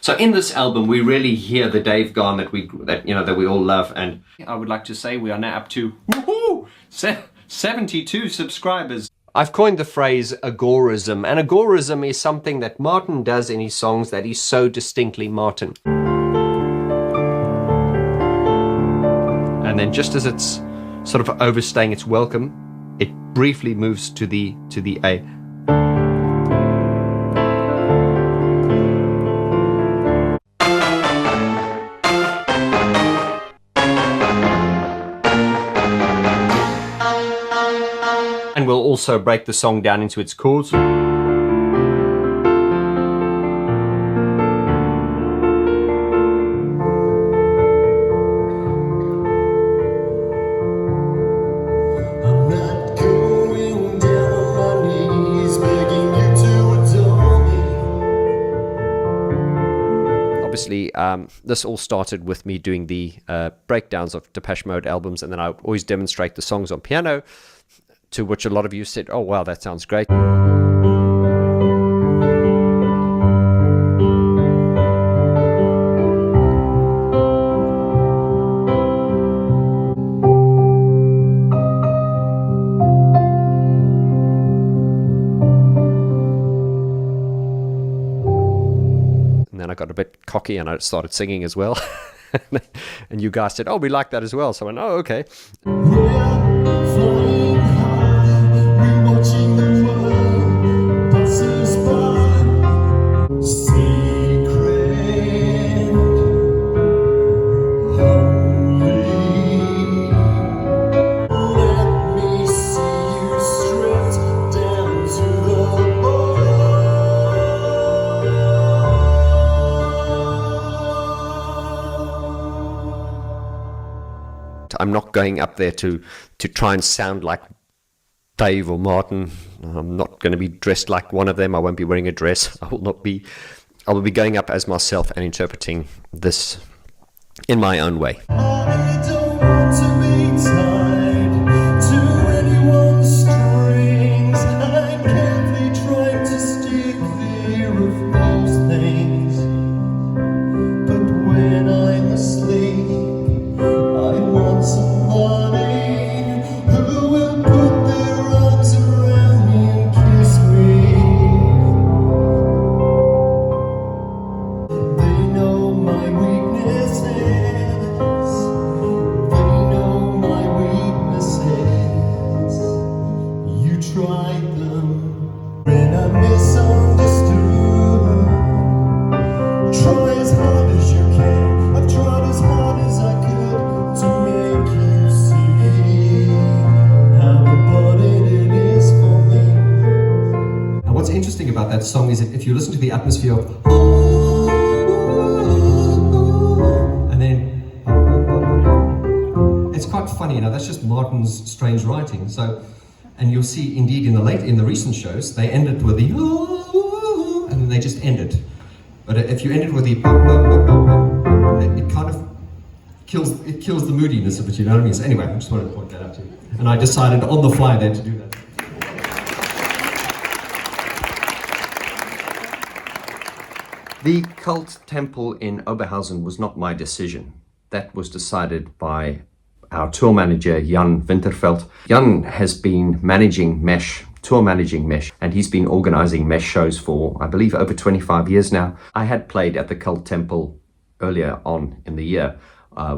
So in this album, we really hear the Dave Gahan that we all love, and I would like to say we are now up to 72 subscribers. I've coined the phrase agorism, and agorism is something that Martin does in his songs that is so distinctly Martin. And then just as it's sort of overstaying its welcome, it briefly moves to the A. And we'll also break the song down into its chords. Obviously, this all started with me doing the breakdowns of Depeche Mode albums, and then I always demonstrate the songs on piano, to which a lot of you said, oh wow, that sounds great. And then I got a bit cocky and I started singing as well. And you guys said, oh, we like that as well. So I went, oh, okay. I'm not going up there to try and sound like Dave or Martin. I'm not going to be dressed like one of them. I won't be wearing a dress. I will be going up as myself and interpreting this in my own way. I don't want to be tied to anyone's strings. I'm carefully trying to steer clear of those things. But when I'm asleep, I want somebody who will put their arms around me and kiss me. They know my weaknesses. They know my weaknesses. You tried them when I'm misunderstood. Try as hard as you can. I've tried as hard as I could to make you see how important it is for me. Now what's interesting about that song is that if you listen to the atmosphere of and then it's quite funny, you know, that's just Martin's strange writing. So, and you'll see indeed in the recent shows, they end it with the and then they just end it. But if you end it with the it kind of kills the moodiness of it, you know what I mean? So anyway, I just wanted to point that out to you. And I decided on the fly then to do that. The cult temple in Oberhausen was not my decision. That was decided by our tour manager, Jan Winterveld. Jan has been tour managing Mesh, and he's been organizing Mesh shows for, I believe, over 25 years now. I had played at the cult temple earlier on in the year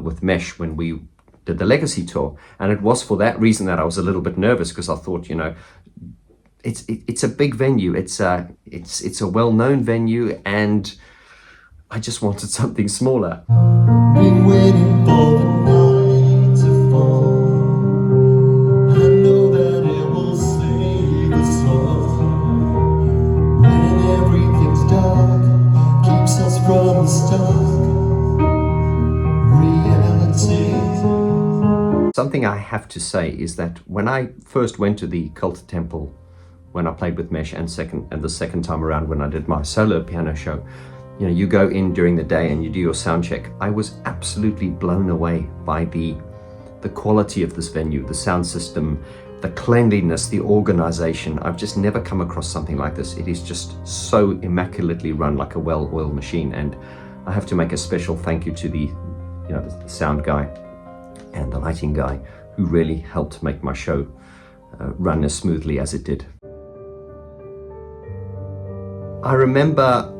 with Mesh when we did the Legacy tour, and it was for that reason that I was a little bit nervous, because I thought, you know, it's a big venue, it's a well-known venue, and I just wanted something smaller. Been waiting for the night to fall. I know that it will save us all. When everything's dark, keeps us from the stark reality. Something I have to say is that when I first went to the cult temple, when I played with Mesh, and the second time around when I did my solo piano show, you know, you go in during the day and you do your sound check. I was absolutely blown away by the quality of this venue, the sound system, the cleanliness, the organization. I've just never come across something like this. It is just so immaculately run, like a well-oiled machine. And I have to make a special thank you to the sound guy and the lighting guy who really helped make my show run as smoothly as it did. I remember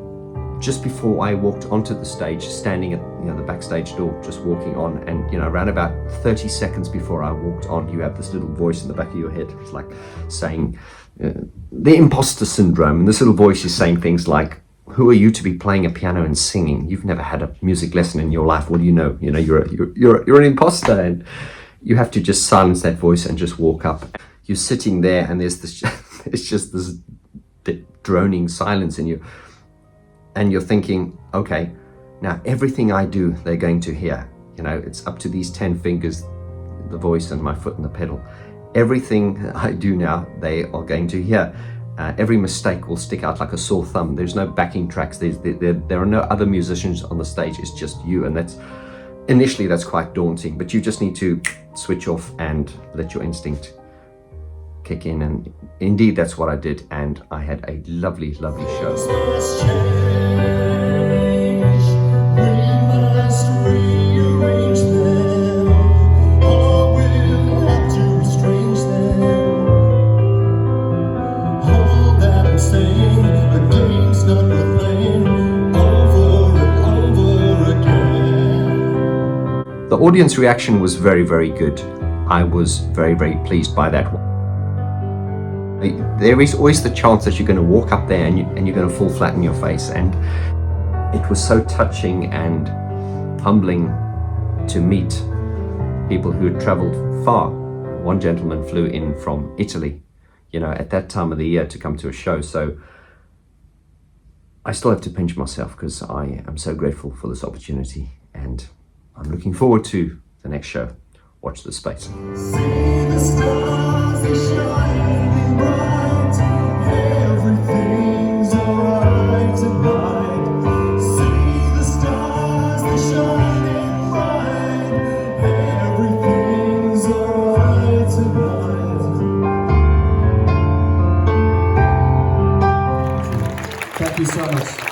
just before I walked onto the stage, standing at the backstage door, just walking on, and around about 30 seconds before I walked on, you have this little voice in the back of your head. It's like saying the imposter syndrome, and this little voice is saying things like, "Who are you to be playing a piano and singing? You've never had a music lesson in your life. What do you know? You're an imposter." And you have to just silence that voice and just walk up. You're sitting there, and there's this, it's just this droning silence in you. And you're thinking, okay, now everything I do, they're going to hear. It's up to these 10 fingers, the voice and my foot and the pedal. Everything I do now, they are going to hear. Every mistake will stick out like a sore thumb. There's no backing tracks. There are no other musicians on the stage. It's just you. And initially that's quite daunting, but you just need to switch off and let your instinct kick in. And indeed, that's what I did. And I had a lovely, lovely show. The audience reaction was very, very good. I was very, very pleased by that one. There is always the chance that you're going to walk up there and you're going to fall flat on your face. And it was so touching and humbling to meet people who had traveled far. One gentleman flew in from Italy, at that time of the year to come to a show. So I still have to pinch myself because I am so grateful for this opportunity, and I'm looking forward to the next show. Watch this space. See the stars, they shine bright. Everything's alright tonight. See the stars, they shine bright. Everything's alright tonight. Thank you so much.